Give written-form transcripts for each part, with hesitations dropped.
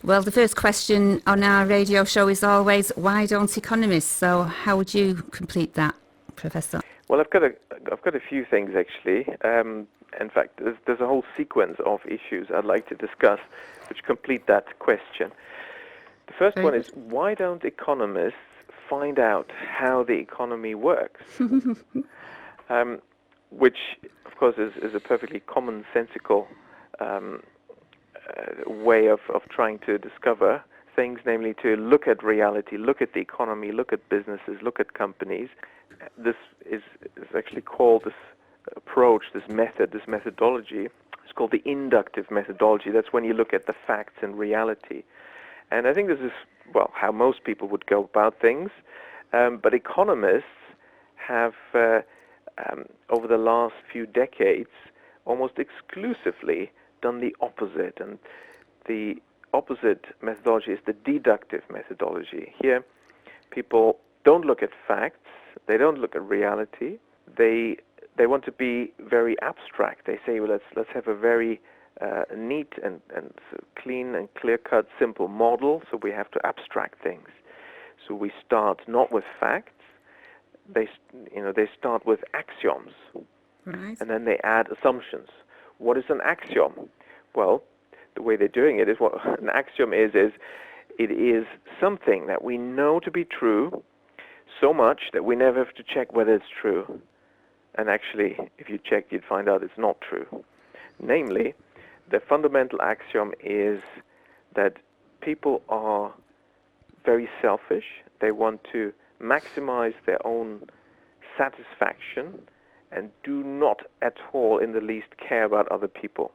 Well, the first question on our radio show is always, why don't economists? So how would you complete that, Professor? Well, I've got a few things actually. In fact, there's a whole sequence of issues I'd like to discuss which complete that question. The first one is, why don't economists find out how the economy works? Which, of course, is a perfectly commonsensical way of trying to discover things, namely to look at reality, look at the economy, look at businesses, look at companies. This is actually called, this approach, this method, this methodology, it's called the inductive methodology. That's when you look at the facts and reality. And I think this is, well, how most people would go about things. But economists have, over the last few decades, almost exclusively done the opposite. And the opposite methodology is the deductive methodology. Here, people don't look at facts. They don't look at reality. They want to be very abstract. They say, well, let's have a very neat and clean and clear-cut, simple model. So we have to abstract things. So we start not with facts. They start with axioms, Right. and then they add assumptions. What is an axiom? Well, the way they're doing it is, what an axiom is it is something that we know to be true so much that we never have to check whether it's true. And actually, if you checked, you'd find out it's not true. Namely, the fundamental axiom is that people are very selfish. They want to maximize their own satisfaction and do not at all in the least care about other people.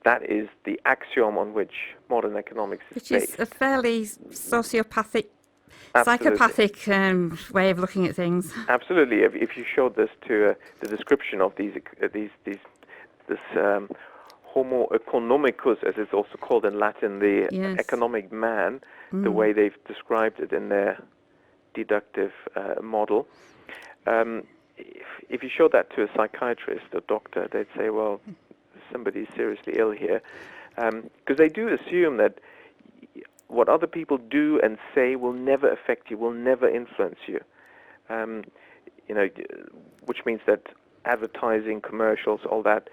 That is the axiom on which modern economics is based. Which is a fairly sociopathic, Absolutely. psychopathic way of looking at things. Absolutely. If you showed this to the description of this Homo economicus, as it's also called in Latin, the Yes. economic man, the way they've described it in their deductive model. If you showed that to a psychiatrist or doctor, they'd say, well, somebody's seriously ill here. Because they do assume that what other people do and say will never affect you, will never influence you. Which means that advertising, commercials, all that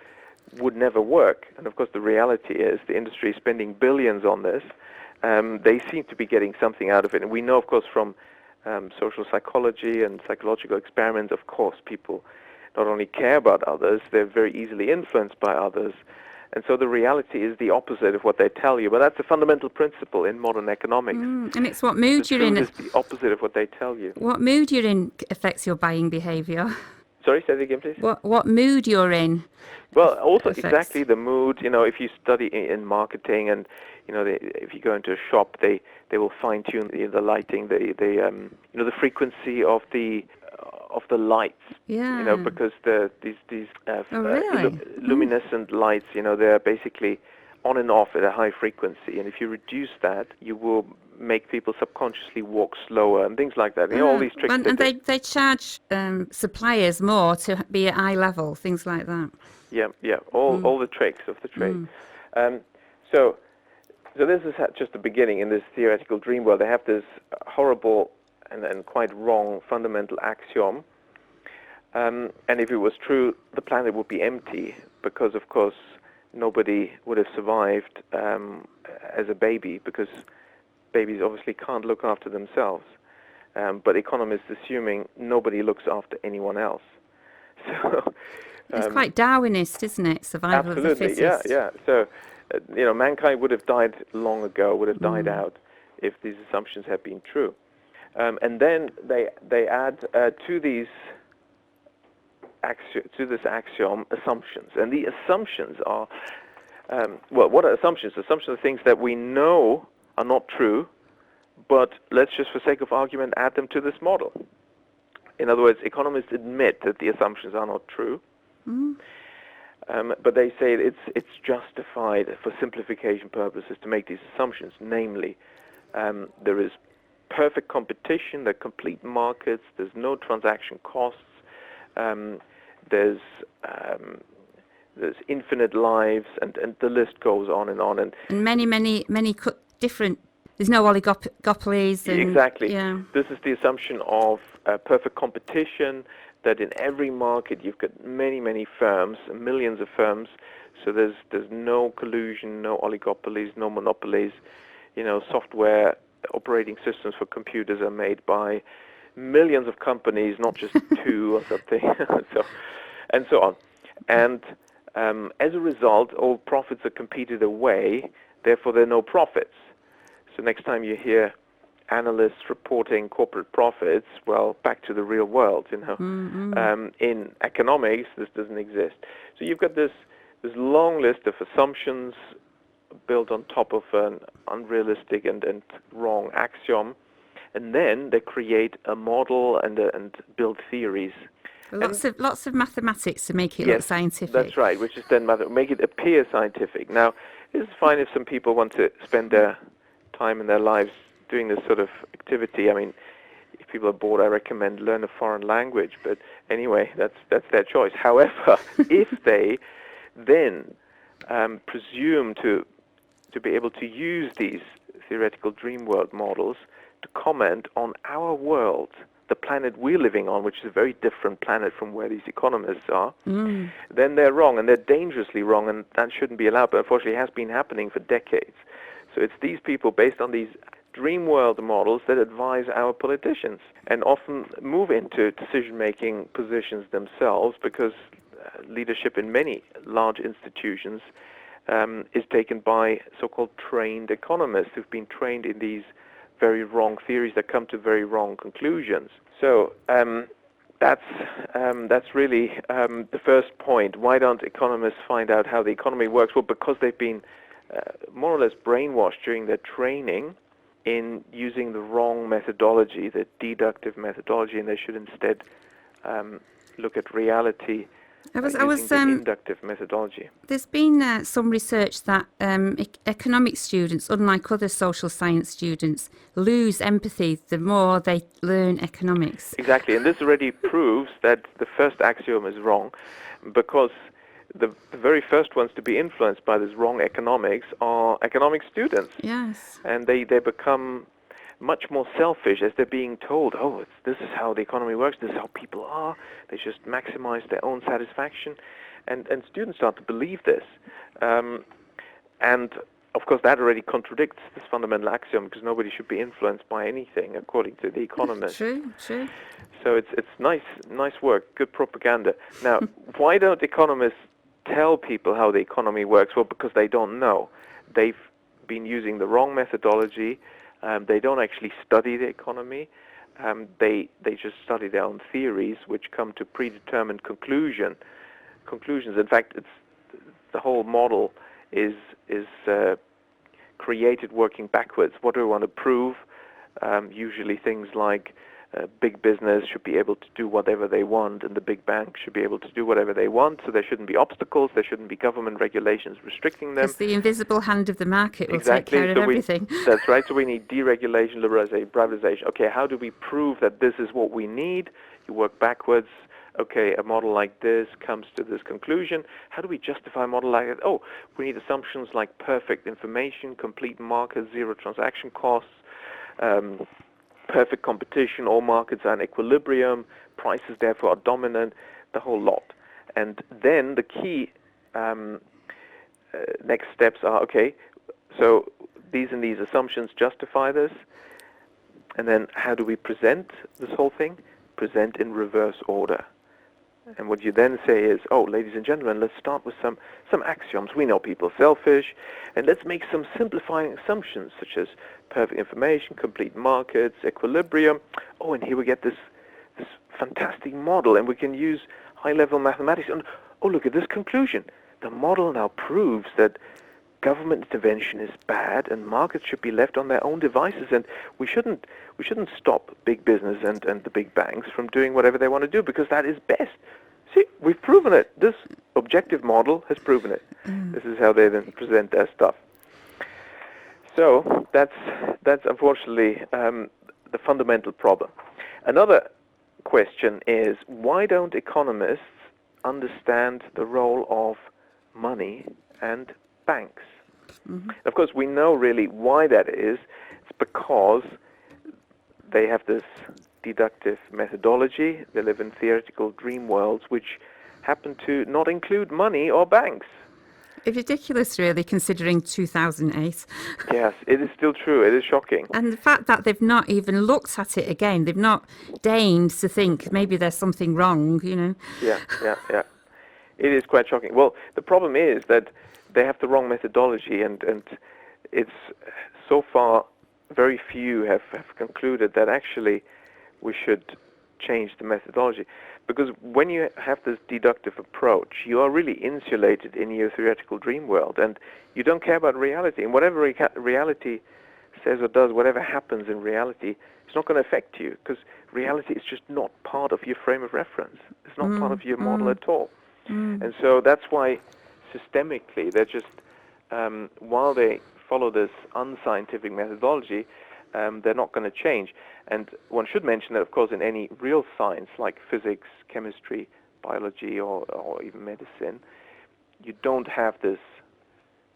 would never work. And of course, the reality is the industry is spending billions on this. They seem to be getting something out of it. And we know, of course, from social psychology and psychological experiments, of course, people not only care about others, they're very easily influenced by others. And so the reality is the opposite of what they tell you. But that's a fundamental principle in modern economics. And it's what mood The you're in. truth is the opposite of what they tell you. What mood you're in affects your buying behaviour. Sorry, say that again, please. What mood you're in. Well, also affects. exactly the mood. If you study in marketing, and if you go into a shop, they will fine tune the lighting, the frequency of the lights. Yeah. Because these really? luminescent lights, they're basically on and off at a high frequency, and if you reduce that, you will make people subconsciously walk slower and things like that. All these tricks. And they charge suppliers more to be at eye level, things like that. Yeah. All the tricks of the trade. So this is just the beginning in this theoretical dream world. They have this horrible and quite wrong fundamental axiom. And if it was true, the planet would be empty because, of course, nobody would have survived as a baby, because babies obviously can't look after themselves. But economists assuming nobody looks after anyone else. So It's quite Darwinist, isn't it? Survival of the fittest. Absolutely, yeah. So, mankind would have died long ago, would have died out if these assumptions had been true. And then they add to this axiom assumptions, and the assumptions are what are assumptions? Assumptions are things that we know are not true, but let's just, for sake of argument, add them to this model. In other words, economists admit that the assumptions are not true, but they say it's justified for simplification purposes to make these assumptions. Namely, there is perfect competition, there are complete markets, there's no transaction costs, there's there's infinite lives, and the list goes on and on. And many different. There's no oligopolies. And, Exactly. Yeah. This is the assumption of perfect competition, that in every market you've got many firms, millions of firms, so there's no collusion, no oligopolies, no monopolies. Software operating systems for computers are made by millions of companies, not just two or something, so on. And as a result, all profits are competed away, therefore there are no profits. So next time you hear analysts reporting corporate profits, well, back to the real world, In economics, this doesn't exist. So you've got this long list of assumptions built on top of an unrealistic and wrong axiom, and then they create a model and build theories. Lots of mathematics to make it look scientific. That's right, which is then make it appear scientific. Now, this is fine if some people want to spend their time in their lives doing this sort of activity. I mean, if people are bored, I recommend learn a foreign language. But anyway, that's their choice. However, if they then presume to be able to use these theoretical dream world models to comment on our world, the planet we're living on, which is a very different planet from where these economists are, then they're wrong, and they're dangerously wrong, and that shouldn't be allowed, but unfortunately it has been happening for decades. So it's these people, based on these dream world models, that advise our politicians and often move into decision-making positions themselves, because leadership in many large institutions is taken by so-called trained economists who've been trained in these very wrong theories that come to very wrong conclusions. So that's really the first point. Why don't economists find out how the economy works? Well, because they've been more or less brainwashed during their training in using the wrong methodology, the deductive methodology, and they should instead look at reality using the inductive methodology. There's been some research that economics students, unlike other social science students, lose empathy the more they learn economics. Exactly, and this already proves that the first axiom is wrong, because the very first ones to be influenced by this wrong economics are economics students. Yes. And they become much more selfish as they're being told, this is how the economy works, this is how people are, they just maximize their own satisfaction. And students start to believe this. And, of course, that already contradicts this fundamental axiom, because nobody should be influenced by anything, according to the economists. True. So it's nice work, good propaganda. Now, why don't economists tell people how the economy works? Well, because they don't know. They've been using the wrong methodology. They don't actually study the economy. They just study their own theories, which come to predetermined conclusions. In fact, the whole model is created working backwards. What do we want to prove? Usually things like big business should be able to do whatever they want, and the big banks should be able to do whatever they want, so there shouldn't be obstacles, there shouldn't be government regulations restricting them. Because the invisible hand of the market will Exactly. take care of everything. That's right, so we need deregulation, liberalization, privatization. Okay, how do we prove that this is what we need? You work backwards. Okay, a model like this comes to this conclusion. How do we justify a model like that? Oh, we need assumptions like perfect information, complete markets, zero transaction costs, perfect competition, all markets are in equilibrium, prices therefore are dominant, the whole lot. And then the key next steps are, okay, so these and these assumptions justify this, and then how do we present this whole thing? Present in reverse order. And what you then say is, ladies and gentlemen, let's start with some axioms. We know people are selfish, and let's make some simplifying assumptions, such as perfect information, complete markets, equilibrium. And here we get this fantastic model, and we can use high-level mathematics. And look at this conclusion. The model now proves that government intervention is bad, and markets should be left on their own devices, and we shouldn't stop big business and the big banks from doing whatever they want to do, because that is best. See, we've proven it. This objective model has proven it. This is how they then present their stuff. So that's unfortunately the fundamental problem. Another question is, why don't economists understand the role of money and banks. Of course, we know really why that is. It's because they have this deductive methodology. They live in theoretical dream worlds which happen to not include money or banks. It's ridiculous, really, considering 2008. Yes, it is still true. It is shocking. And the fact that they've not even looked at it again, they've not deigned to think maybe there's something wrong, you know. Yeah. It is quite shocking. Well, the problem is that they have the wrong methodology, and it's so far very few have concluded that actually we should change the methodology. Because when you have this deductive approach, you are really insulated in your theoretical dream world, and you don't care about reality. And whatever reality says or does, whatever happens in reality, it's not going to affect you, because reality is just not part of your frame of reference. It's not part of your model at all. And so that's why systemically they're just, while they follow this unscientific methodology, they're not going to change. And one should mention that, of course, in any real science like physics, chemistry, biology, or even medicine, you don't have this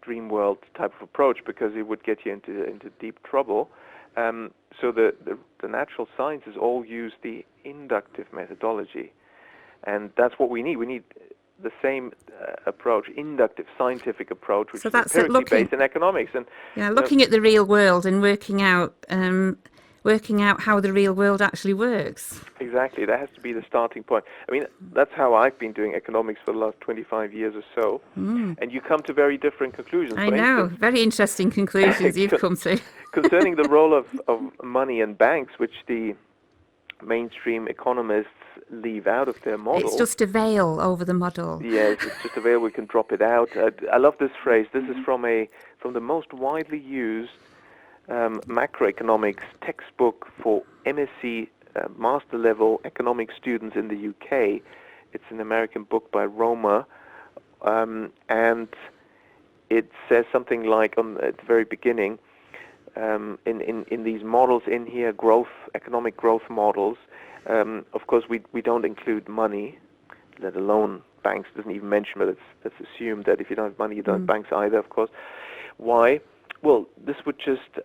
dream world type of approach, because it would get you into deep trouble. So the natural sciences all use the inductive methodology, and that's what we need. We need the same approach, inductive scientific approach, which So is that's it, empirically based in economics. And looking at the real world and working out how the real world actually works. Exactly, that has to be the starting point. I mean, that's how I've been doing economics for the last 25 years or so, and you come to very different conclusions. I For know, instance, very interesting conclusions you've come to. concerning the role of money and banks, which the mainstream economists leave out of their model. It's just a veil over the model. Yes, it's just a veil. We can drop it out. I love this phrase. This is from the most widely used macroeconomics textbook for MSc master level economics students in the UK. It's an American book by Roma, and it says something like at the very beginning, in these models in here, economic growth models, of course we don't include money, let alone banks. It doesn't even mention, but it's assumed that if you don't have money, you don't have banks either, of course. Why? Well, this would just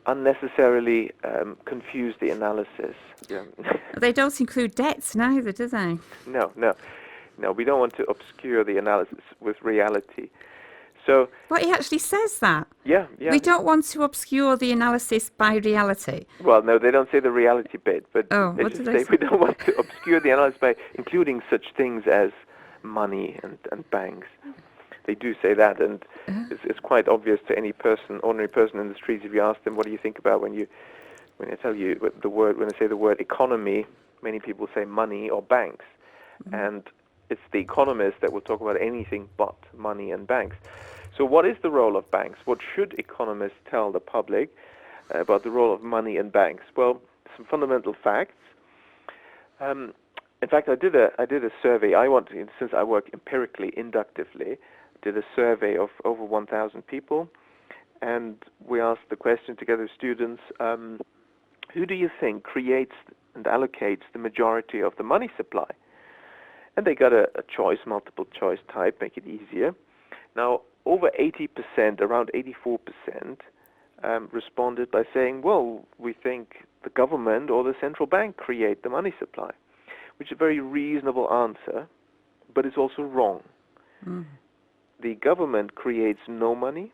unnecessarily confuse the analysis. Yeah. They don't include debts neither, do they? No, we don't want to obscure the analysis with reality. So, but he actually says that. Yeah. We don't want to obscure the analysis by reality. Well, no, they don't say the reality bit, but they just say we don't want to obscure the analysis by including such things as money and banks. They do say that, and it's quite obvious to any person, ordinary person in the streets, if you ask them, what do you think about when I tell you when I say the word economy, many people say money or banks, and it's the economists that will talk about anything but money and banks. So what is the role of banks? What should economists tell the public about the role of money and banks? Well, some fundamental facts. In fact, I did a survey. Since I work empirically, inductively, did a survey of over 1,000 people, and we asked the question together with students, who do you think creates and allocates the majority of the money supply? And they got a choice, multiple choice type, make it easier. Now, over 80%, around 84%, responded by saying, well, we think the government or the central bank create the money supply, which is a very reasonable answer, but it's also wrong. The government creates no money,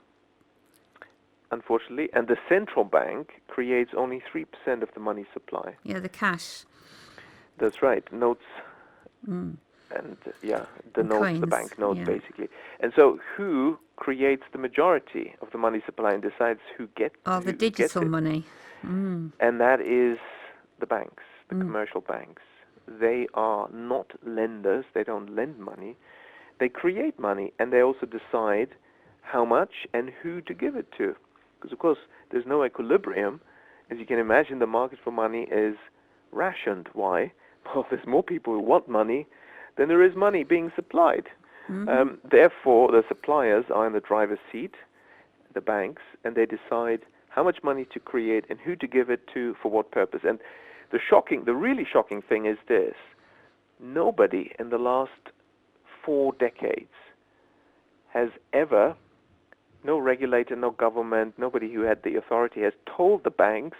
unfortunately, and the central bank creates only 3% of the money supply. Yeah, the cash. That's right, notes, and the notes, coins, the bank notes, basically. And so who creates the majority of the money supply and decides who gets it? The digital money. And that is the banks, the commercial banks. They are not lenders. They don't lend money. They create money, and they also decide how much and who to give it to. Because, of course, there's no equilibrium. As you can imagine, the market for money is rationed. Why? Well, there's more people who want money than there is money being supplied. Therefore, the suppliers are in the driver's seat, the banks, and they decide how much money to create and who to give it to for what purpose. And the really shocking thing is this. Nobody in the last 4 decades has ever, no regulator, no government, nobody who had the authority has told the banks,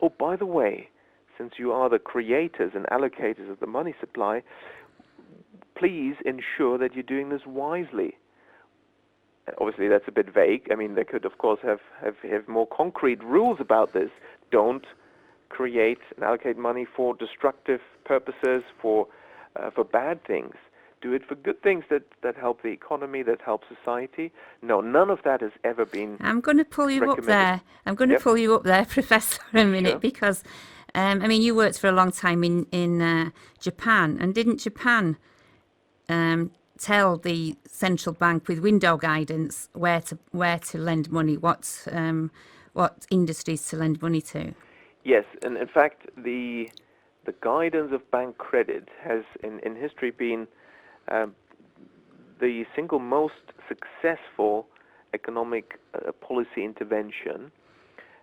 oh, by the way, since you are the creators and allocators of the money supply, please ensure that you're doing this wisely. Obviously, that's a bit vague. I mean, they could, of course, have more concrete rules about this. Don't create and allocate money for destructive purposes, for bad things. Do it for good things that help the economy, that help society. No, none of that has ever been I'm going to pull you up there. I'm going to pull you up there, Professor, a minute, Sure. because, I mean, you worked for a long time in Japan, and didn't Japan tell the central bank with window guidance where to lend money, what industries to lend money to? Yes, and in fact, the guidance of bank credit has in history been the single most successful economic policy intervention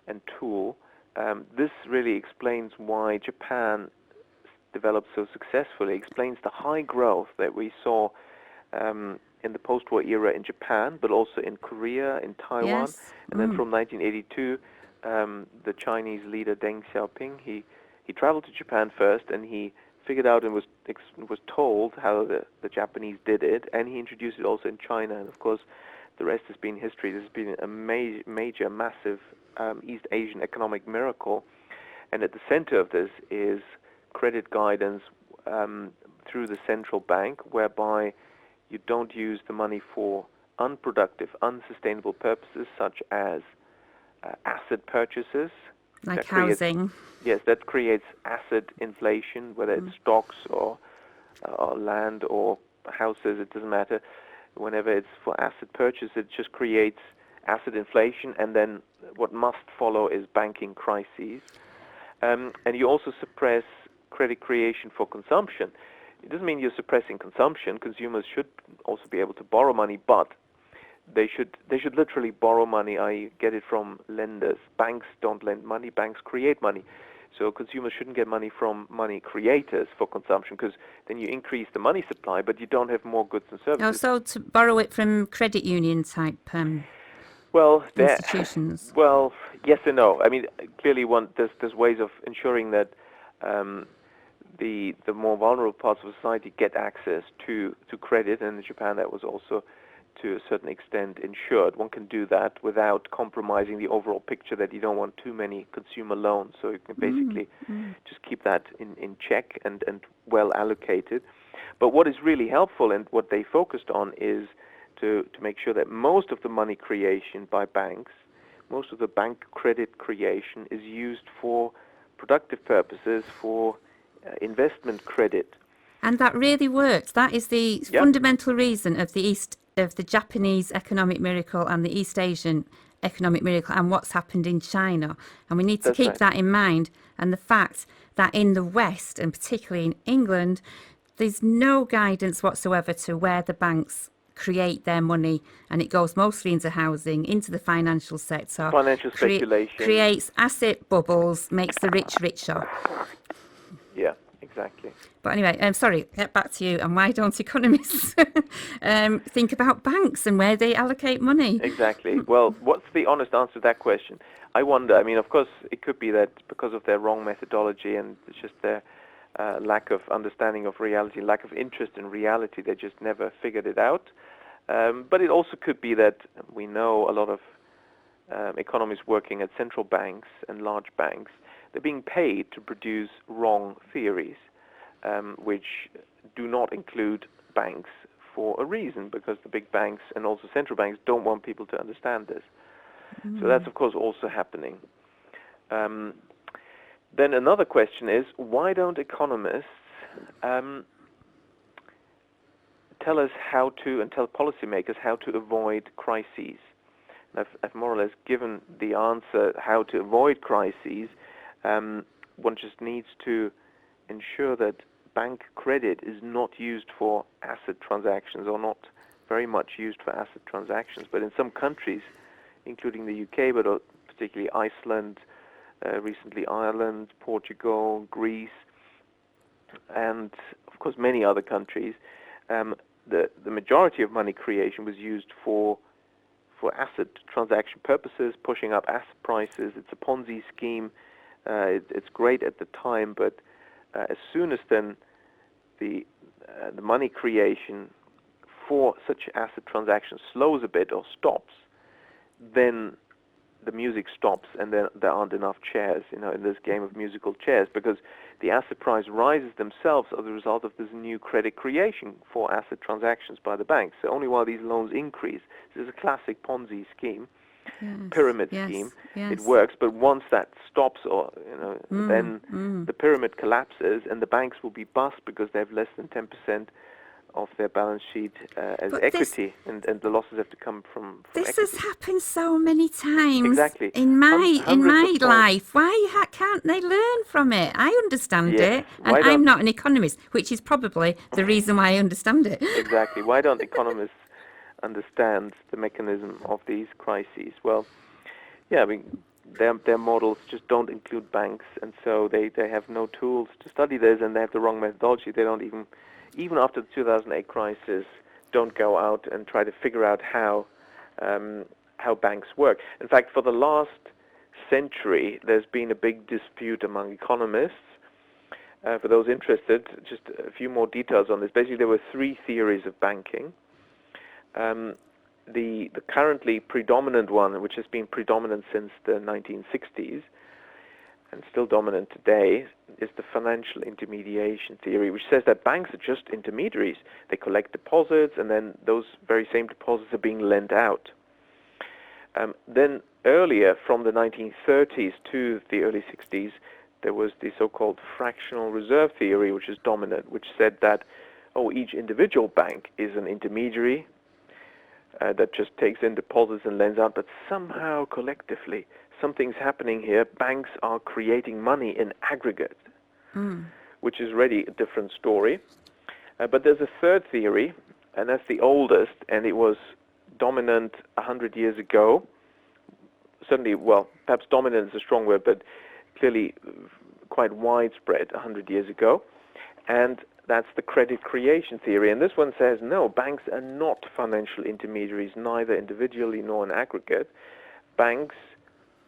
and tool. This really explains why Japan developed so successfully, explains the high growth that we saw in the post-war era in Japan, but also in Korea, in Taiwan, Yes. and then from 1982, the Chinese leader Deng Xiaoping, he traveled to Japan first, and he figured out and was told how the Japanese did it, and he introduced it also in China. And of course, the rest has been history. This has been a major, massive East Asian economic miracle, and at the center of this is credit guidance through the central bank, whereby you don't use the money for unproductive, unsustainable purposes such as asset purchases. Like housing. Yes, that creates asset inflation, whether it's stocks or land or houses, it doesn't matter. Whenever it's for asset purchase, it just creates asset inflation, and then what must follow is banking crises. And you also suppress credit creation for consumption. It doesn't mean you're suppressing consumption. Consumers should also be able to borrow money, but they should literally borrow money, i.e. get it from lenders. Banks don't lend money, banks create money. So consumers shouldn't get money from money creators for consumption, because then you increase the money supply, but you don't have more goods and services. Oh, so to borrow it from credit union type well, institutions? Well, yes and no. I mean, clearly there's ways of ensuring that the more vulnerable parts of society get access to credit, and in Japan that was also to a certain extent ensured. One can do that without compromising the overall picture that you don't want too many consumer loans. So you can basically just keep that in check and well allocated. But what is really helpful and what they focused on is to make sure that most of the money creation by banks, most of the bank credit creation is used for productive purposes, for investment credit. And that really works. That is the fundamental reason of the Japanese economic miracle and the East Asian economic miracle and what's happened in China. And we need to keep that in mind. And the fact that in the West, and particularly in England, there's no guidance whatsoever to where the banks create their money, and it goes mostly into housing, into the financial sector. Financial speculation. Creates asset bubbles, makes the rich richer. Yeah, exactly. But anyway, sorry, get back to you. And why don't economists think about banks and where they allocate money? Exactly. Well, what's the honest answer to that question? I wonder. I mean, of course, it could be that because of their wrong methodology and it's just their lack of understanding of reality, lack of interest in reality, they just never figured it out. But it also could be that we know a lot of economists working at central banks and large banks, they're being paid to produce wrong theories, which do not include banks for a reason, because the big banks and also central banks don't want people to understand this. So that's, of course, also happening. Then another question is, why don't economists tell us how to, and tell policymakers how to avoid crises? And I've more or less given the answer how to avoid crises. One just needs to ensure that bank credit is not used for asset transactions, or not very much used for asset transactions. But in some countries, including the UK, but particularly Iceland, recently Ireland, Portugal, Greece, and of course many other countries, the majority of money creation was used for asset transaction purposes, pushing up asset prices. It's a Ponzi scheme. It's great at the time, but as soon as then the money creation for such asset transactions slows a bit or stops, then the music stops, and then there aren't enough chairs, in this game of musical chairs, because the asset price rises themselves as a result of this new credit creation for asset transactions by the banks. So only while these loans increase, this is a classic Ponzi scheme, pyramid scheme. Yes. It works, but once that stops, or then the pyramid collapses, and the banks will be bust because they have less than 10% of their balance sheet as equity, and the losses have to come from this equity. Has happened so many times. Exactly. In my life. Why can't they learn from it? I understand it, and I'm not an economist, which is probably the reason why I understand it. Exactly. Why don't economists understand the mechanism of these crises? Well, their models just don't include banks, and so they have no tools to study this, and they have the wrong methodology. They don't even after the 2008 crisis, don't go out and try to figure out how banks work. In fact, for the last century, there's been a big dispute among economists. For those interested, just a few more details on this. Basically, there were three theories of banking. The currently predominant one, which has been predominant since the 1960s, and still dominant today, is the financial intermediation theory, which says that banks are just intermediaries. They collect deposits, and then those very same deposits are being lent out. Then earlier, from the 1930s to the early 60s, there was the so-called fractional reserve theory, which is dominant, which said that, each individual bank is an intermediary that just takes in deposits and lends out, but somehow collectively, something's happening here. Banks are creating money in aggregate, which is really a different story. But there's a third theory, and that's the oldest, and it was dominant 100 years ago. Certainly, perhaps dominant is a strong word, but clearly quite widespread 100 years ago. And that's the credit creation theory. And this one says, no, banks are not financial intermediaries, neither individually nor in aggregate. Banks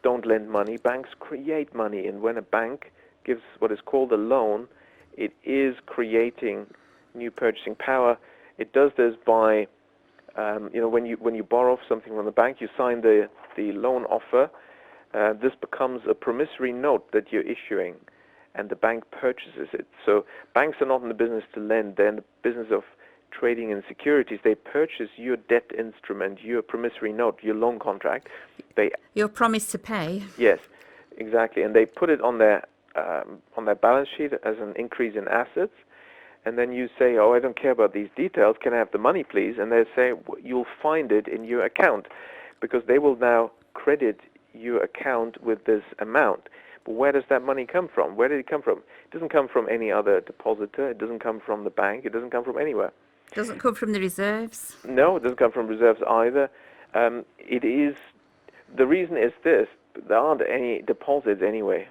don't lend money, banks create money. And when a bank gives what is called a loan, it is creating new purchasing power. It does this by, when you borrow something from the bank, you sign the loan offer. This becomes a promissory note that you're issuing, and the bank purchases it. So banks are not in the business to lend, they're in the business of trading in securities. They purchase your debt instrument, your promissory note, your loan contract. Your promise to pay. Yes, exactly. And they put it on their balance sheet as an increase in assets. And then you say, I don't care about these details. Can I have the money, please? And they say, you'll find it in your account, because they will now credit your account with this amount. But where does that money come from? Where did it come from? It doesn't come from any other depositor. It doesn't come from the bank. It doesn't come from anywhere. It doesn't come from the reserves? No, it doesn't come from reserves either. The reason is this: there aren't any deposits anyway.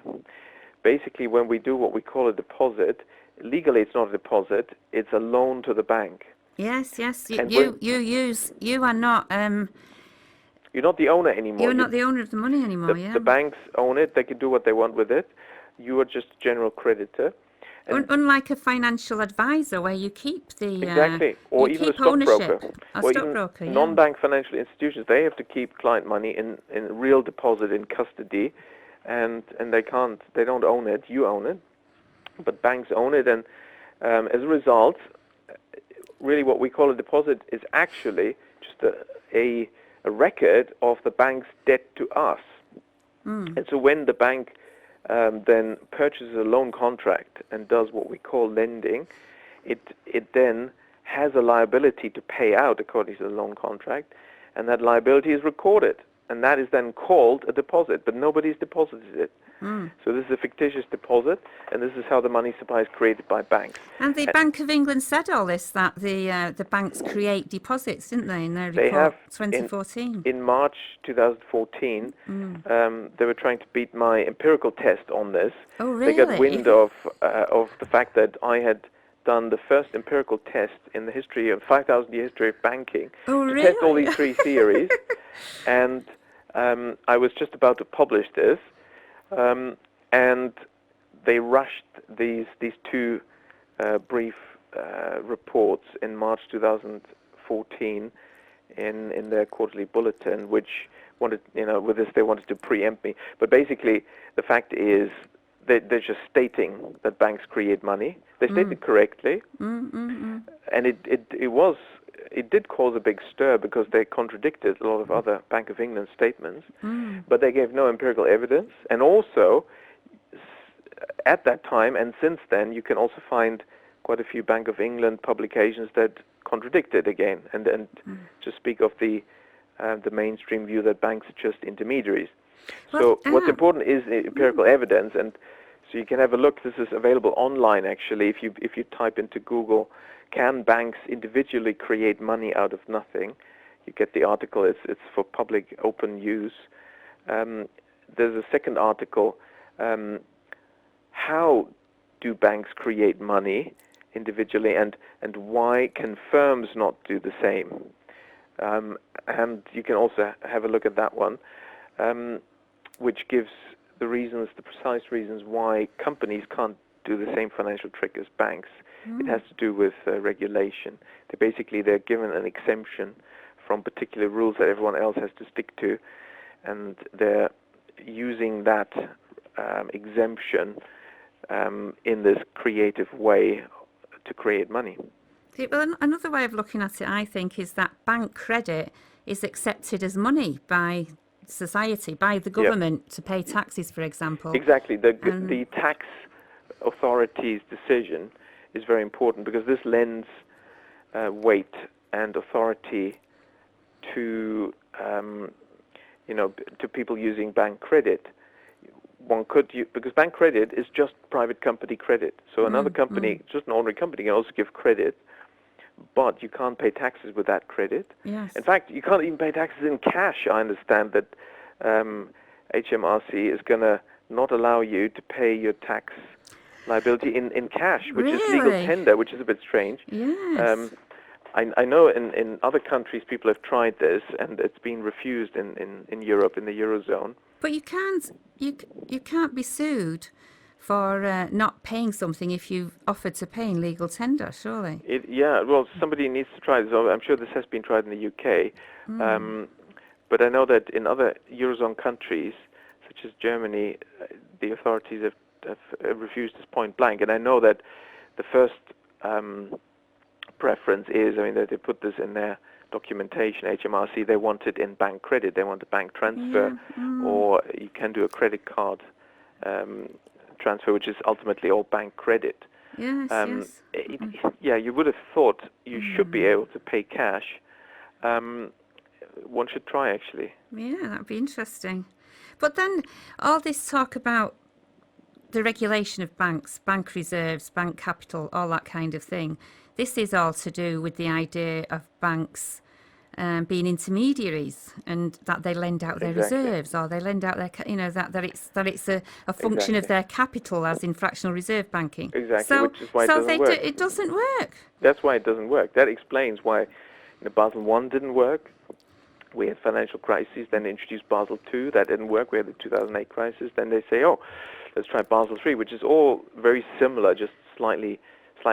Basically, when we do what we call a deposit, legally it's not a deposit, it's a loan to the bank. Yes. You are not... You're not the owner anymore. You're not the owner of the money anymore, The banks own it. They can do what they want with it. You are just a general creditor. Unlike a financial advisor, where you keep the... Exactly. Or even a stockbroker. Or stockbroker, non-bank financial institutions, they have to keep client money in real deposit in custody, and they don't own it. You own it. But banks own it, and as a result, really what we call a deposit is actually just a record of the bank's debt to us. And so when the bank then purchases a loan contract and does what we call lending, it then has a liability to pay out according to the loan contract, and that liability is recorded, and that is then called a deposit, but nobody's deposited it. So this is a fictitious deposit, and this is how the money supply is created by banks. And the Bank of England said all this, that the banks create deposits, didn't they, in their report 2014? In March 2014, they were trying to beat my empirical test on this. Oh, really? They got wind of the fact that I had done the first empirical test in the history of 5,000-year history of banking to test all these three theories. And I was just about to publish this, and they rushed these two brief reports in March 2014 in their quarterly bulletin, which wanted, with this they wanted to preempt me. But basically, the fact is they're just stating that banks create money. They state it correctly, and it did cause a big stir because they contradicted a lot of other Bank of England statements, but they gave no empirical evidence. And also, at that time and since then, you can also find quite a few Bank of England publications that contradict it again, and just speak of the mainstream view that banks are just intermediaries. So what's important is empirical evidence, and so you can have a look. This is available online, actually. If you type into Google, "Can banks individually create money out of nothing?" you get the article. It's for public open use. There's a second article. How do banks create money individually, and why can firms not do the same? And you can also have a look at that one, which gives the precise reasons why companies can't do the same financial trick as banks. It has to do with regulation. They're given an exemption from particular rules that everyone else has to stick to, and they're using that exemption in this creative way to create money. Well, another way of looking at it, I think, is that bank credit is accepted as money by society, by the government, to pay taxes, for example. Exactly. The tax authority's decision is very important because this lends weight and authority to to people using bank credit. One could because bank credit is just private company credit. So another company, just an ordinary company, can also give credit, but you can't pay taxes with that credit. Yes. In fact, you can't even pay taxes in cash. I understand that HMRC is going to not allow you to pay your tax liability in cash, which is legal tender, which is a bit strange. Yes. I know in other countries people have tried this, and it's been refused in Europe, in the Eurozone. But you can't be sued for not paying something if you've offered to pay in legal tender, surely. Well, somebody needs to try this. I'm sure this has been tried in the UK, but I know that in other Eurozone countries, such as Germany, the authorities have refused this point blank. And I know that the first preference is, that they put this in their documentation, HMRC, they want it in bank credit, they want a bank transfer, or you can do a credit card transfer, which is ultimately all bank credit. Yes, You would have thought you should be able to pay cash. One should try, actually. Yeah, that'd be interesting. But then all this talk about the regulation of banks, bank reserves, bank capital, all that kind of thing, this is all to do with the idea of banks being intermediaries, and that they lend out their reserves, or they lend out their, that it's a function of their capital, as in fractional reserve banking. Exactly, so, which is why it doesn't work. It doesn't work. That's why it doesn't work. That explains why Basel I didn't work. We had financial crises, then they introduced Basel II. That didn't work. We had the 2008 crisis. Then they say, let's try Basel III, which is all very similar, just slight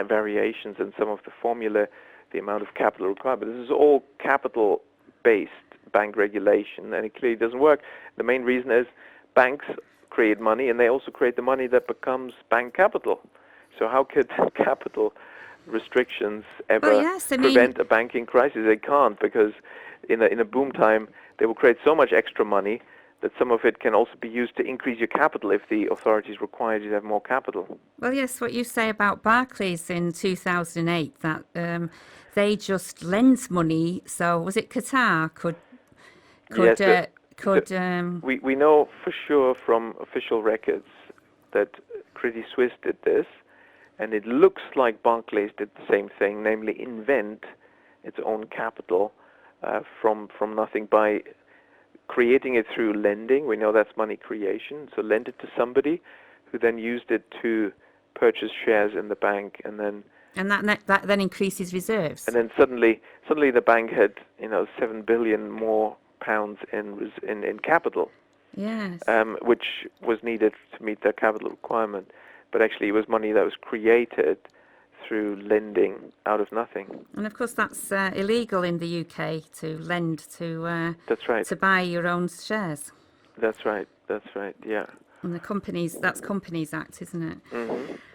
variations in some of the formula, the amount of capital required. But this is all capital-based bank regulation, and it clearly doesn't work. The main reason is banks create money, and they also create the money that becomes bank capital. So how could capital restrictions ever prevent a banking crisis? They can't, because in a boom time, they will create so much extra money that some of it can also be used to increase your capital if the authorities require you to have more capital. Well, yes, what you say about Barclays in 2008, that they just lent money. So was it Qatar We know for sure from official records that Credit Suisse did this, and it looks like Barclays did the same thing, namely invent its own capital from nothing by creating it through lending. We know that's money creation. So lend it to somebody who then used it to purchase shares in the bank and then And that then increases reserves. And then suddenly the bank had, 7 billion more pounds in capital. Yes. Which was needed to meet their capital requirement. But actually it was money that was created through lending out of nothing. And of course that's illegal in the UK to lend to That's right. to buy your own shares. That's right, yeah. And that's Companies Act, isn't it?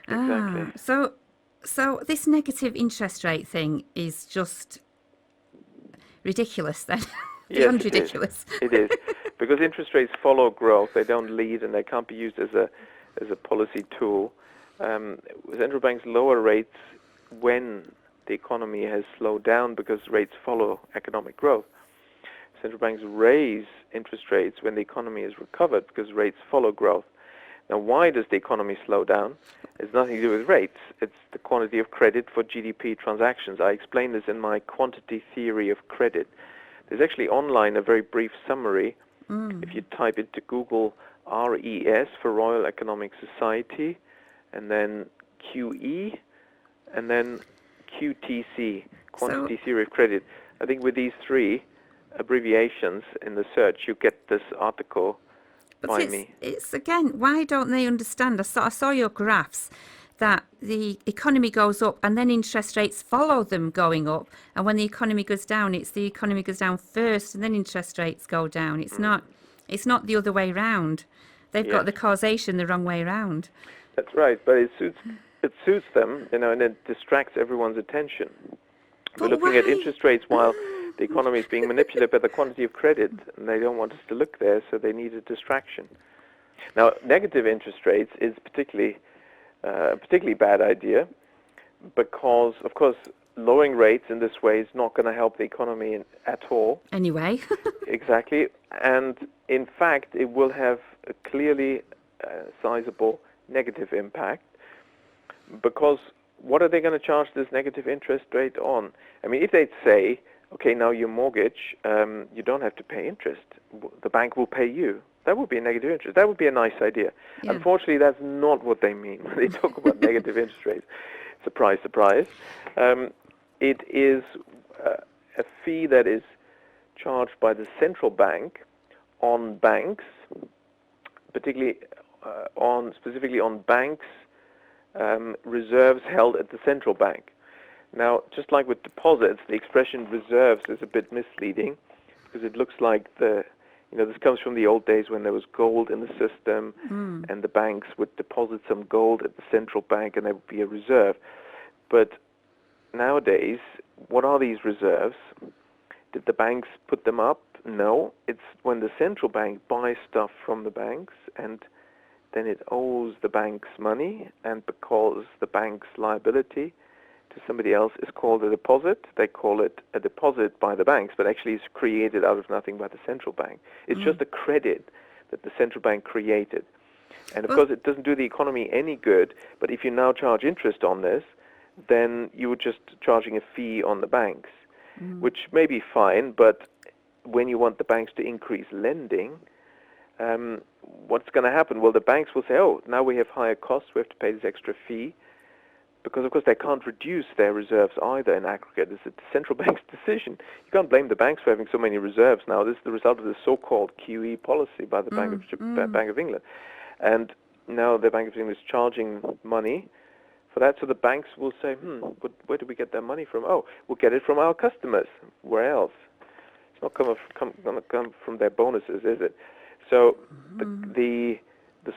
Exactly. So this negative interest rate thing is just ridiculous then. Beyond Yes, ridiculous. It is. Because interest rates follow growth, they don't lead, and they can't be used as a policy tool. Central banks lower rates when the economy has slowed down because rates follow economic growth. Central banks raise interest rates when the economy is recovered because rates follow growth. Now, why does the economy slow down? It's nothing to do with rates. It's the quantity of credit for GDP transactions. I explain this in my quantity theory of credit. There's actually online a very brief summary. If you type into Google RES for Royal Economic Society, and then QE, and then QTC, Quantity Theory of Credit. I think with these three abbreviations in the search, you get this article by me. It's again, why don't they understand? I saw your graphs that the economy goes up and then interest rates follow them going up, and when the economy goes down, it's the economy goes down first and then interest rates go down. It's not the other way round. They've got the causation the wrong way round. That's right, but it suits them, and it distracts everyone's attention. We're looking at interest rates while the economy is being manipulated by the quantity of credit, and they don't want us to look there, so they need a distraction. Now, negative interest rates is a particularly bad idea because, of course, lowering rates in this way is not going to help the economy at all. Anyway. Exactly. And, in fact, it will have a clearly sizable negative impact because what are they going to charge this negative interest rate on? I mean, if they'd say, okay, now your mortgage, you don't have to pay interest. The bank will pay you. That would be a negative interest. That would be a nice idea. Yeah. Unfortunately, that's not what they mean when they talk about negative interest rates. Surprise, surprise. It is a fee that is charged by the central bank on banks, particularly specifically on banks' reserves held at the central bank. Now, just like with deposits, the expression reserves is a bit misleading because it looks like this comes from the old days when there was gold in the system and the banks would deposit some gold at the central bank and there would be a reserve. But nowadays, what are these reserves? Did the banks put them up? No. It's when the central bank buys stuff from the banks and then it owes the banks money, and because the bank's liability to somebody else is called a deposit, they call it a deposit by the banks, but actually it's created out of nothing by the central bank. It's just a credit that the central bank created. And of course it doesn't do the economy any good, but if you now charge interest on this, then you were just charging a fee on the banks, which may be fine, but when you want the banks to increase lending, what's going to happen? Well, the banks will say, oh, now we have higher costs, we have to pay this extra fee, because, of course, they can't reduce their reserves either in aggregate. It's a central bank's decision. You can't blame the banks for having so many reserves now. This is the result of the so-called QE policy by the Bank of England. And now the Bank of England is charging money for that, so the banks will say, where do we get that money from? Oh, we'll get it from our customers. Where else? It's not going to come from their bonuses, is it? So the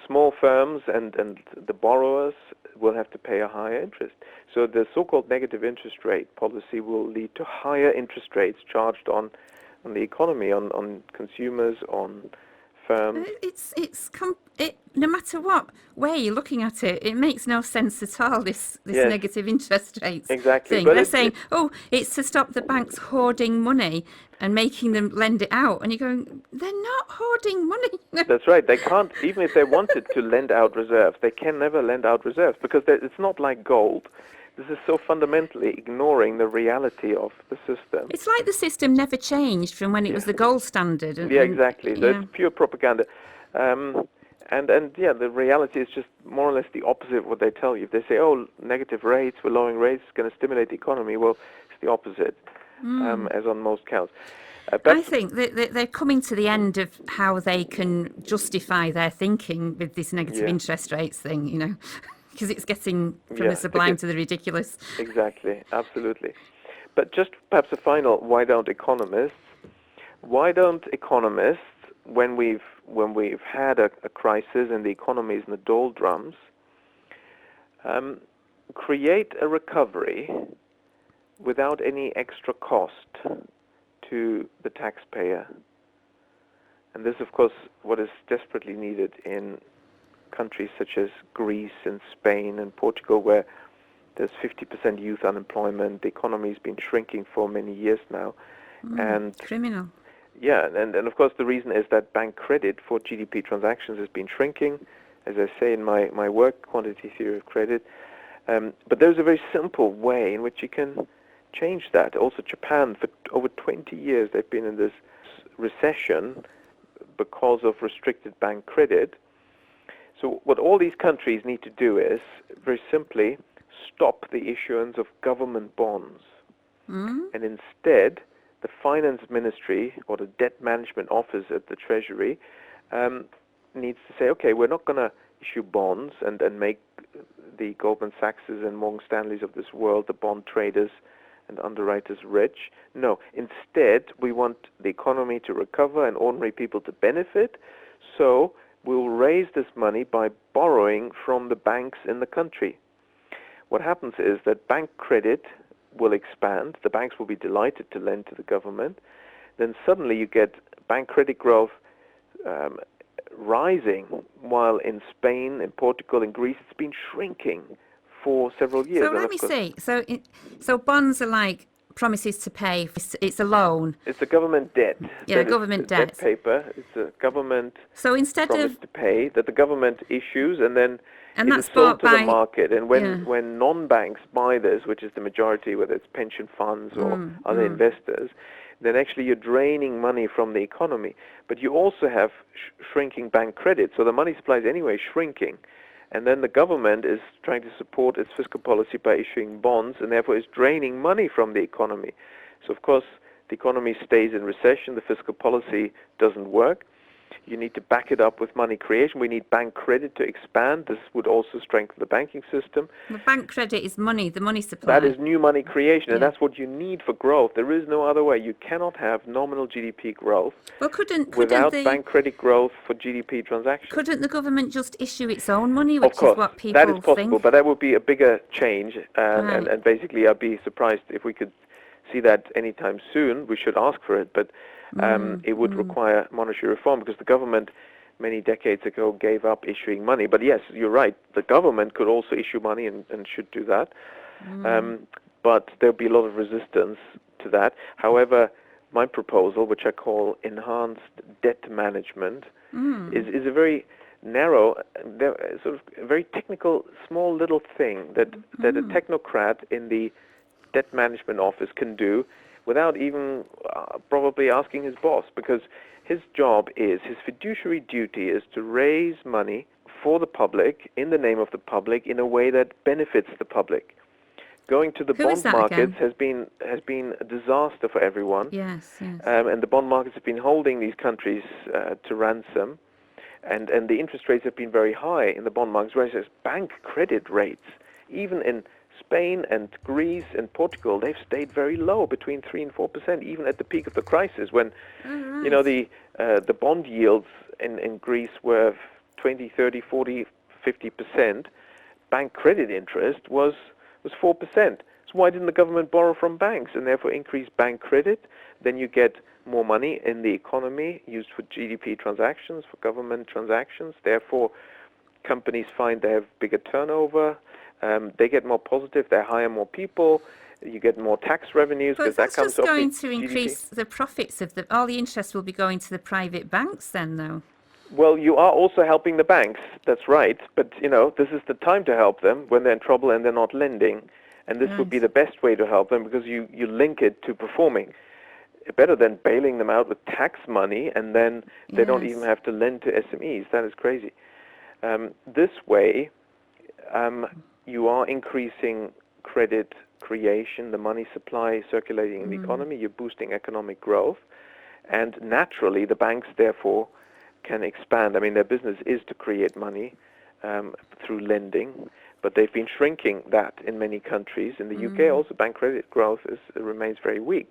small firms and the borrowers will have to pay a higher interest. So the so-called negative interest rate policy will lead to higher interest rates charged on the economy, on consumers, on firms. No matter what way you're looking at it, it makes no sense at all, this negative interest rates thing. But they're saying, it's to stop the banks hoarding money and making them lend it out. And you're going, they're not hoarding money. That's right. They can't, even if they wanted to lend out reserves, they can never lend out reserves because it's not like gold. This is so fundamentally ignoring the reality of the system. It's like the system never changed from when it was the gold standard. Exactly. So it's pure propaganda. And yeah, the reality is just more or less the opposite of what they tell you. If they say, oh, negative rates, we're lowering rates, it's going to stimulate the economy, well, it's the opposite, as on most counts. I think that they're coming to the end of how they can justify their thinking with this negative interest rates thing, because it's getting from the sublime to the ridiculous. Exactly, absolutely. But just perhaps a final, why don't economists, when we've had a crisis and the economy is in the doldrums, create a recovery without any extra cost to the taxpayer? And this, of course, what is desperately needed in countries such as Greece and Spain and Portugal, where there's 50% youth unemployment. The economy's been shrinking for many years now. And criminal. Yeah, and of course the reason is that bank credit for GDP transactions has been shrinking, as I say in my work, Quantitative Theory of Credit. But there's a very simple way in which you can change that. Also, Japan, for over 20 years, they've been in this recession because of restricted bank credit. So what all these countries need to do is, very simply, stop the issuance of government bonds. And instead, the finance ministry or the debt management office at the Treasury needs to say, okay, we're not going to issue bonds and make the Goldman Sachs's and Morgan Stanley's of this world, the bond traders and underwriters, rich. No, instead, we want the economy to recover and ordinary people to benefit. So we'll raise this money by borrowing from the banks in the country. What happens is that bank credit will expand. The banks will be delighted to lend to the government. Then suddenly you get bank credit growth rising, while in Spain, in Portugal, in Greece, it's been shrinking for several years. So let me see. So bonds are like promises to pay. It's a loan. It's a government debt. Yeah, government debt. Debt paper. It's a government promise to pay that the government issues, and then and it is sold to the market. And when non-banks buy this, which is the majority, whether it's pension funds or other investors, then actually you're draining money from the economy. But you also have shrinking bank credit, so the money supply is anyway shrinking. And then the government is trying to support its fiscal policy by issuing bonds, and therefore is draining money from the economy. So of course, the economy stays in recession, the fiscal policy doesn't work. You need to back it up with money creation. We need bank credit to expand. This would also strengthen the banking system. The bank credit is money, the money supply. That is new money creation, and that's what you need for growth. There is no other way. You cannot have nominal GDP growth without bank credit growth for GDP transactions. Couldn't the government just issue its own money, which of course, is what people think? That is possible, think? But that would be a bigger change, and basically I'd be surprised if we could see that anytime soon. We should ask for it, but it would require monetary reform, because the government many decades ago gave up issuing money. But yes, you're right, the government could also issue money and should do that. But there'll be a lot of resistance to that. However, my proposal, which I call enhanced debt management, is a very narrow, sort of a very technical, small little thing that a technocrat in the debt management office can do without even probably asking his boss, because his fiduciary duty is to raise money for the public, in the name of the public, in a way that benefits the public. Going to the bond markets has been a disaster for everyone. Yes. And the bond markets have been holding these countries to ransom, and the interest rates have been very high in the bond markets, whereas bank credit rates, even in Spain and Greece and Portugal, they've stayed very low, between 3 and 4%, even at the peak of the crisis, when the bond yields in Greece were 20, 30, 40, 50%. Bank credit interest was 4%. So why didn't the government borrow from banks and therefore increase bank credit? Then you get more money in the economy used for GDP transactions, for government transactions. Therefore, companies find they have bigger turnover. They get more positive. They hire more people. You get more tax revenues, because that comes off the GDP. But that's just going to increase the profits of all the interest will be going to the private banks then, though. Well, you are also helping the banks. That's right. But, this is the time to help them when they're in trouble and they're not lending. And this would be the best way to help them, because you link it to performing. Better than bailing them out with tax money, and then they don't even have to lend to SMEs. That is crazy. This way, you are increasing credit creation, the money supply circulating in the economy, you're boosting economic growth, and naturally the banks therefore can expand. I mean, their business is to create money through lending, but they've been shrinking that in many countries. In the UK also, bank credit growth remains very weak.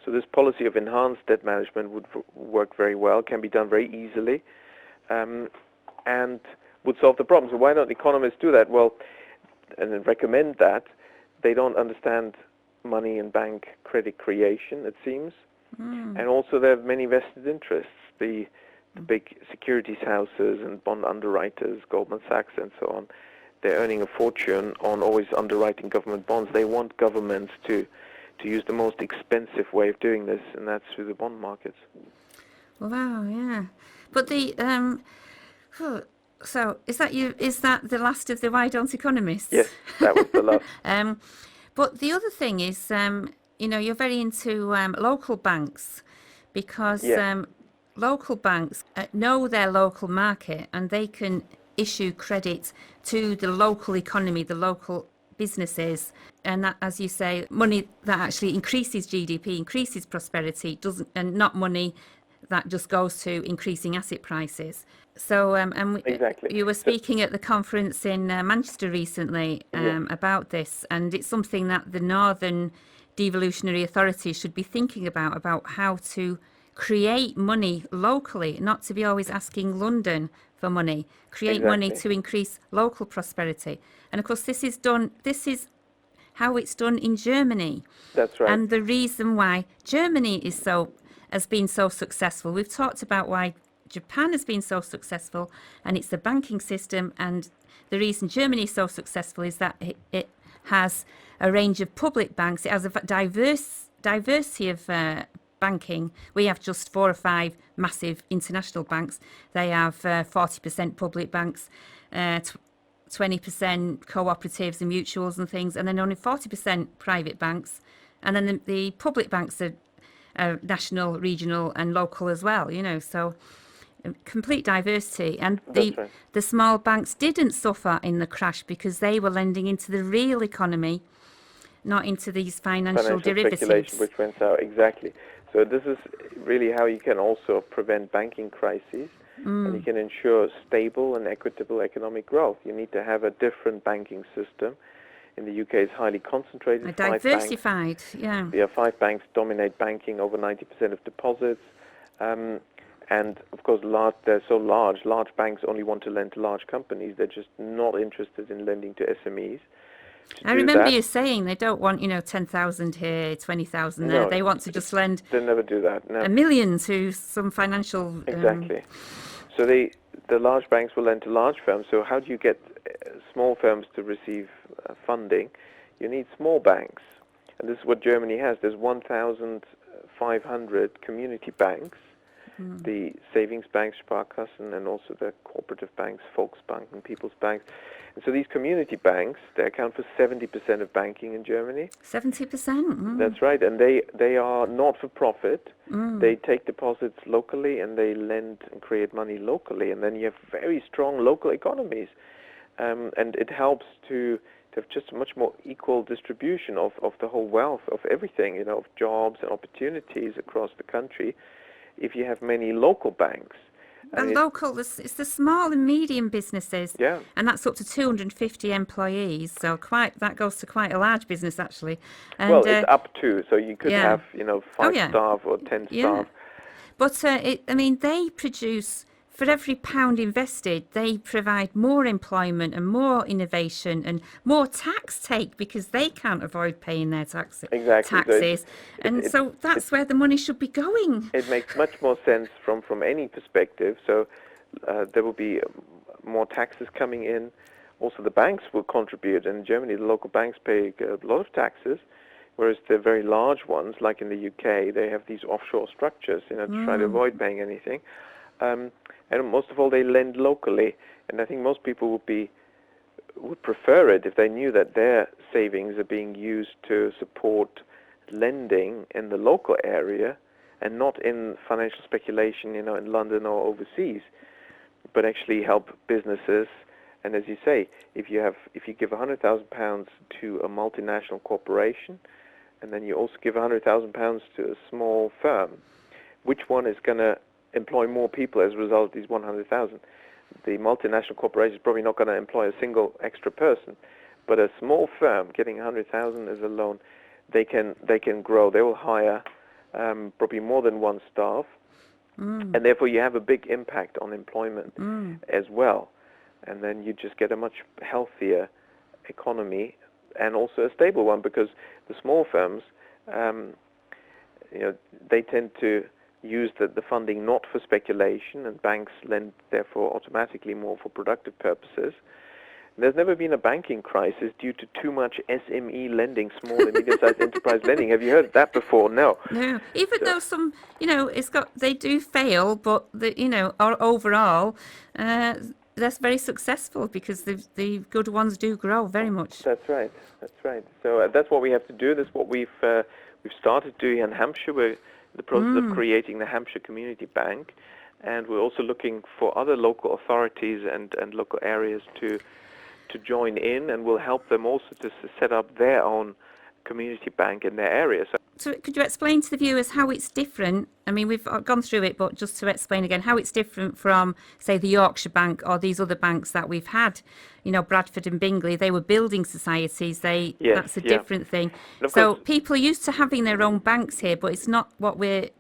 So this policy of enhanced debt management would work very well, can be done very easily, and would solve the problem. So why don't economists do that? Well, and then recommend that. They don't understand money and bank credit creation, it seems, and also they have many vested interests. The big securities houses and bond underwriters, Goldman Sachs and so on, they're earning a fortune on always underwriting government bonds. They want governments to use the most expensive way of doing this, and that's through the bond markets. Wow, yeah. But so is that the last of the Why Don't Economists? Yes, that was the last. But the other thing is, you're very into local banks, because local banks know their local market, and they can issue credit to the local economy, the local businesses, and that, as you say, money that actually increases GDP, increases prosperity, and not money that just goes to increasing asset prices. So, exactly. You were speaking at the conference in Manchester recently about this, and it's something that the Northern Devolutionary Authority should be thinking about how to create money locally, not to be always asking London for money, create money to increase local prosperity. And of course, this is how it's done in Germany. That's right. And the reason why Germany has been so successful, we've talked about why Japan has been so successful, and it's the banking system. And the reason Germany is so successful is that it has a range of public banks. It has a diversity of banking. We have just 4 or 5 massive international banks. They have 40% public banks, 20% cooperatives and mutuals and things, and then only 40% private banks. And then the public banks are national, regional and local as well, so complete diversity. And the small banks didn't suffer in the crash because they were lending into the real economy, not into these financial derivatives. Speculation which went out, exactly. So this is really how you can also prevent banking crises, and you can ensure stable and equitable economic growth. You need to have a different banking system. In the UK, it's highly concentrated. Diversified, yeah. 5 banks dominate banking, over 90% of deposits. And of course, they're so large. Large banks only want to lend to large companies. They're just not interested in lending to SMEs. I remember you saying they don't want, 10,000 here, 20,000 there. They want to just lend. They never do that. No. $1 million to some financial. Exactly. So the large banks will lend to large firms. So how do you get small firms to receive funding? You need small banks, and this is what Germany has. There's 1,500 community banks, the savings banks, Sparkasse, and also the cooperative banks, Volksbank and People's Banks. And so these community banks, they account for 70% of banking in Germany. 70%? That's right, and they are not for profit. They take deposits locally and they lend and create money locally, and then you have very strong local economies. And it helps to have just a much more equal distribution of the whole wealth, of everything, of jobs and opportunities across the country, if you have many local banks. And it's the small and medium businesses, and that's up to 250 employees. So that goes to quite a large business, actually. And, well, it's up to, so you could have 5 staff or 10 staff. But they produce, for every pound invested, they provide more employment and more innovation and more tax take, because they can't avoid paying their taxes. Exactly. So that's where the money should be going. It makes much more sense from any perspective. So there will be more taxes coming in. Also, the banks will contribute. In Germany, the local banks pay a lot of taxes, whereas the very large ones, like in the UK, they have these offshore structures, to try to avoid paying anything. And most of all, they lend locally. And I think most people would prefer it if they knew that their savings are being used to support lending in the local area and not in financial speculation, in London or overseas. but actually help businesses. And as you say, if you give £100,000 to a multinational corporation, and then you also give £100,000 to a small firm, which one is going to employ more people as a result of these 100,000? The multinational corporation is probably not going to employ a single extra person, but a small firm getting 100,000 as a loan, they can grow. They will hire probably more than one staff, and therefore you have a big impact on employment as well. And then you just get a much healthier economy and also a stable one, because the small firms, they tend to use the funding not for speculation, and banks lend therefore automatically more for productive purposes. There's never been a banking crisis due to too much SME lending, small and medium-sized enterprise lending. Have you heard that before? No. No. Even though some, they do fail, but overall, that's very successful, because the good ones do grow very much. That's right. So that's what we have to do. That's what we've started doing in Hampshire. We're in the process of creating the Hampshire Community Bank, and we're also looking for other local authorities and local areas to join in, and we'll help them also to set up their own community bank in their area. So could you explain to the viewers how it's different? I mean, we've gone through it, but just to explain again, how it's different from, say, the Yorkshire Bank or these other banks that we've had. Bradford and Bingley, they were building societies. That's a different thing. So people are used to having their own banks here, but it's not what we're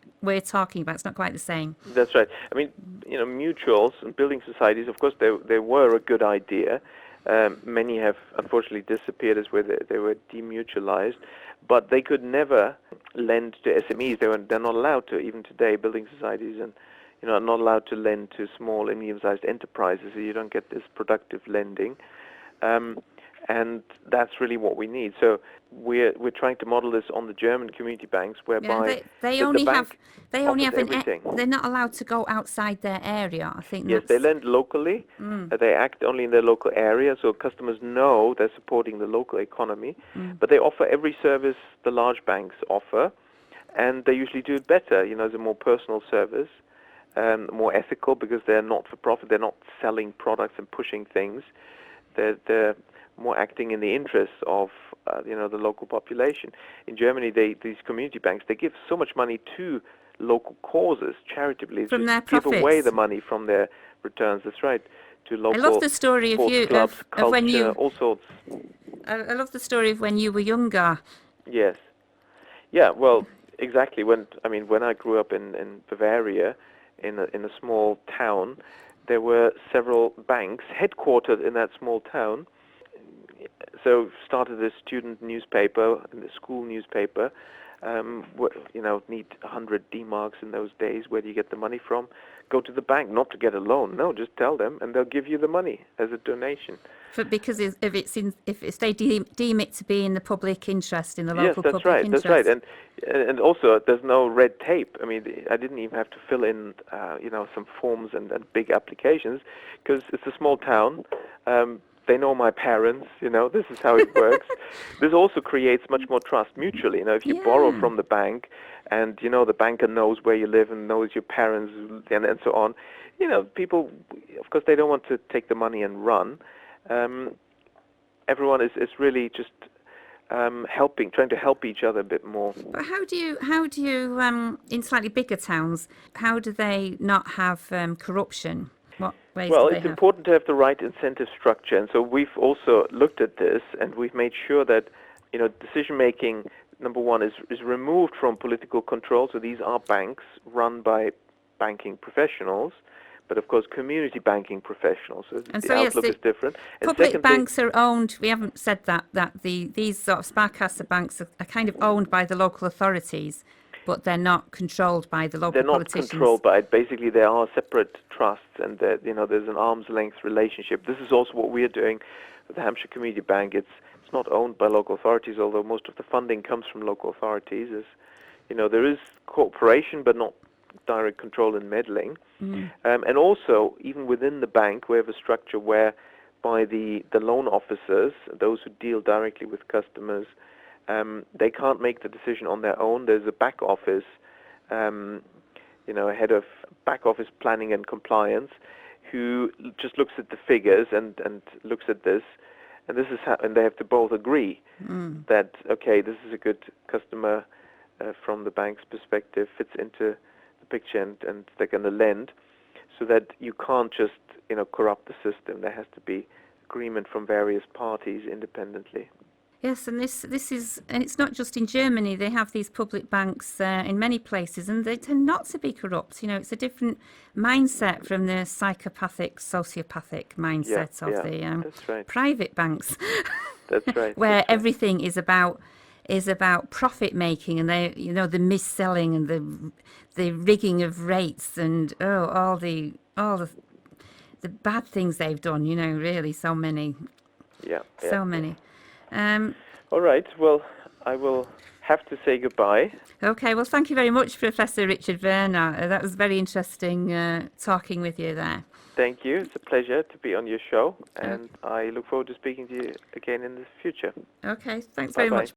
talking about. It's not quite the same. That's right. I mean, mutuals and building societies, of course, they were a good idea. Many have unfortunately disappeared as where they were demutualized, but they could never lend to SMEs. They're not allowed to, even today. Building societies and are not allowed to lend to small and medium-sized enterprises, so you don't get this productive lending. And that's really what we need. So we're trying to model this on the German community banks, whereby they only have everything. They're not allowed to go outside their area. I think. Yes, they lend locally. They act only in their local area, so customers know they're supporting the local economy. But they offer every service the large banks offer, and they usually do it better. As a more personal service, more ethical, because they're not for profit. They're not selling products and pushing things. They're more acting in the interests of the local population. In Germany, these community banks, they give so much money to local causes charitably. From their give profits. Away the money from their returns. That's right. To local I love the story of you clubs, culture, of when you all sorts. I love the story of when you were younger. Yes. Yeah. Well, exactly. When I grew up in Bavaria, in a small town, there were several banks headquartered in that small town. So started a student newspaper, the school newspaper. Need 100 D-marks in those days. Where do you get the money from? Go to the bank, not to get a loan. No, just tell them, and they'll give you the money as a donation. Because if they deem it to be in the public interest, in the local public interest. Yes, that's right. And also there's no red tape. I mean, I didn't even have to fill in some forms and big applications, because it's a small town. They know my parents, this is how it works. This also creates much more trust mutually. If you borrow from the bank, and the banker knows where you live and knows your parents and so on, people, of course, they don't want to take the money and run. Everyone is really just trying to help each other a bit more. But how do you in slightly bigger towns, how do they not have corruption? What ways do they it's important to have the right incentive structure, and so we've also looked at this, and we've made sure that decision making, number one, is removed from political control. So these are banks run by banking professionals, but of course community banking professionals. So the outlook is different. And public banks are owned. We haven't said that these sort of Sparkasse banks are kind of owned by the local authorities, but they're not controlled by the local politicians. They're not controlled by it. Basically, they are separate trusts, and there's an arm's length relationship. This is also what we're doing with the Hampshire Community Bank. It's not owned by local authorities, although most of the funding comes from local authorities. There is cooperation, but not direct control and meddling. And also, even within the bank, we have a structure whereby the loan officers, those who deal directly with customers, they can't make the decision on their own. There's a back office, a head of back office planning and compliance, who just looks at the figures and looks at this, and this is and they have to both agree that okay, this is a good customer from the bank's perspective, fits into the picture, and they're going to lend, so that you can't just corrupt the system. There has to be agreement from various parties independently. Yes, and this is, and it's not just in Germany. They have these public banks in many places, and they tend not to be corrupt. It's a different mindset from the psychopathic, sociopathic mindset of the that's right. private banks. That's right. Where that's everything is about profit making, and they the mis-selling and the rigging of rates and all the bad things they've done. Really, so many. So many. All right. Well, I will have to say goodbye. Okay. Well, thank you very much, Professor Richard Werner. That was very interesting talking with you there. Thank you. It's a pleasure to be on your show, and I look forward to speaking to you again in the future. Okay. Thanks very much.